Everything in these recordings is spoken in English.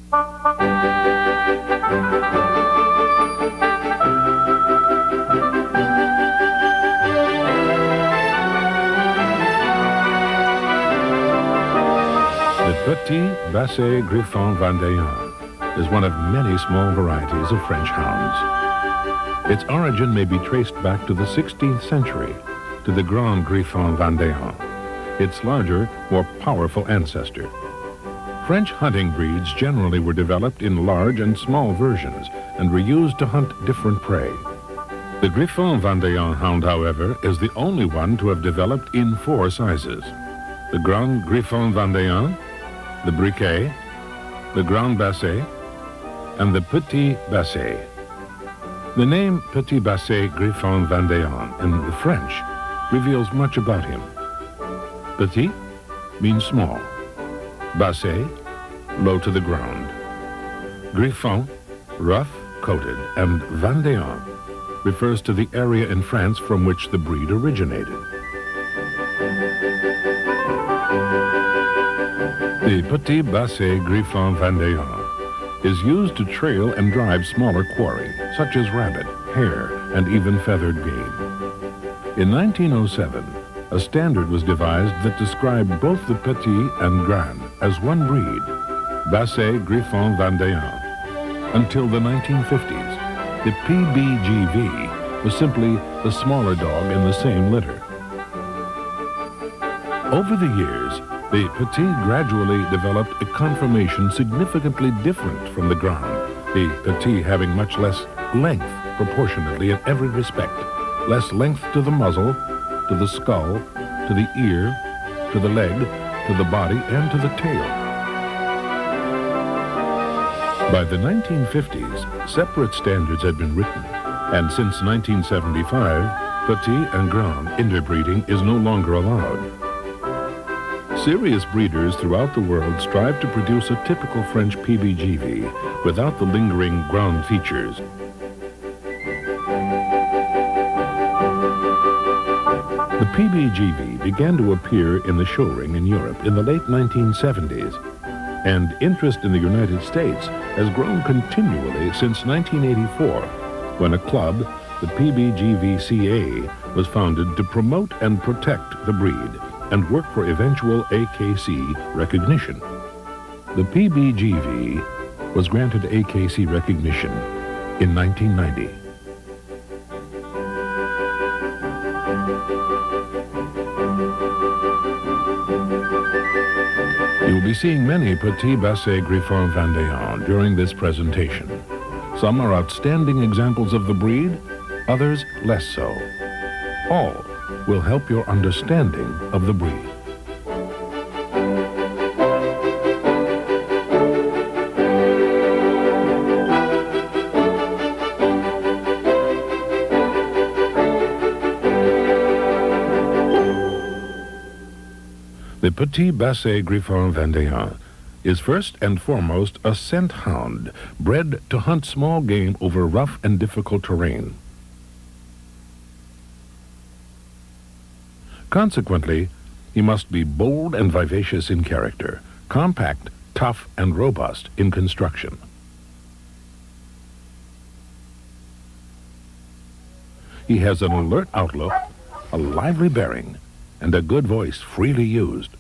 Petit Basset Griffon Vendeen is one of many small varieties of French hounds. Its origin may be traced back to the 16th century, to the Grand Griffon Vendeen, its larger, more powerful ancestor. French hunting breeds generally were developed in large and small versions and were used to hunt different prey. The Griffon Vendeen hound, however, is the only one to have developed in 4 sizes: the Grand Griffon Vendeen, the Briquet, the Grand Basset, and the Petit Basset. The name Petit Basset Griffon Vendeen in the French reveals much about him. Petit means small, Basset, low to the ground, Griffon, rough, coated, and Vendeen refers to the area in France from which the breed originated. The Petit Basset Griffon Vendeen is used to trail and drive smaller quarry, such as rabbit, hare, and even feathered game. In 1907, a standard was devised that described both the Petit and Grand as one breed, Basset Griffon Vendeen. Until the 1950s, the PBGV was simply the smaller dog in the same litter. Over the years, the Petit gradually developed a conformation significantly different from the Grand, the Petit having much less length proportionately in every respect, less length to the muzzle, to the skull, to the ear, to the leg, to the body, and to the tail. By the 1950s, separate standards had been written, and since 1975, Petit and Grand interbreeding is no longer allowed. Serious breeders throughout the world strive to produce a typical French PBGV without the lingering ground features. The PBGV began to appear in the show ring in Europe in the late 1970s, and interest in the United States has grown continually since 1984, when a club, the PBGVCA, was founded to promote and protect the breed and work for eventual AKC recognition. The PBGV was granted AKC recognition in 1990. You'll be seeing many Petit Basset Griffon Vendeen during this presentation. Some are outstanding examples of the breed, others less so. All will help your understanding of the breed. The Petit Basset Griffon Vendeen is first and foremost a scent hound, bred to hunt small game over rough and difficult terrain. Consequently, he must be bold and vivacious in character, compact, tough, and robust in construction. He has an alert outlook, a lively bearing, and a good voice freely used.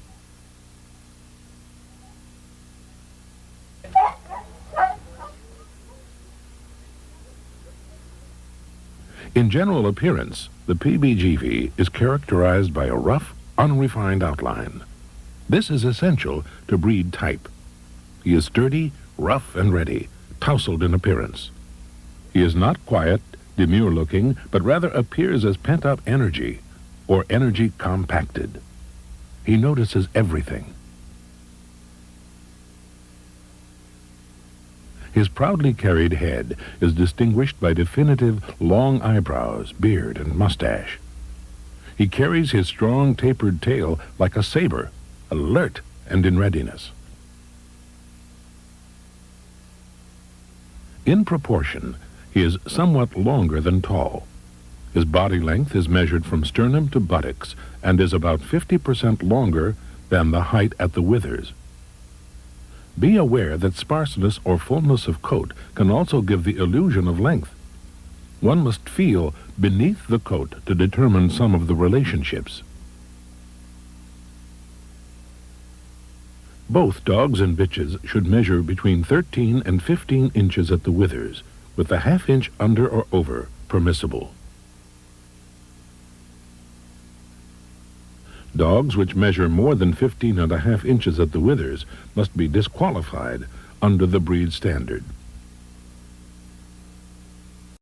In general appearance, the PBGV is characterized by a rough, unrefined outline. This is essential to breed type. He is sturdy, rough, and ready, tousled in appearance. He is not quiet, demure-looking, but rather appears as pent-up energy, or energy compacted. He notices everything. His proudly carried head is distinguished by definitive long eyebrows, beard, and mustache. He carries his strong tapered tail like a saber, alert and in readiness. In proportion, he is somewhat longer than tall. His body length is measured from sternum to buttocks and is about 50% longer than the height at the withers. Be aware that sparseness or fullness of coat can also give the illusion of length. One must feel beneath the coat to determine some of the relationships. Both dogs and bitches should measure between 13 and 15 inches at the withers, with a half inch under or over permissible. Dogs which measure more than 15.5 inches at the withers must be disqualified under the breed standard.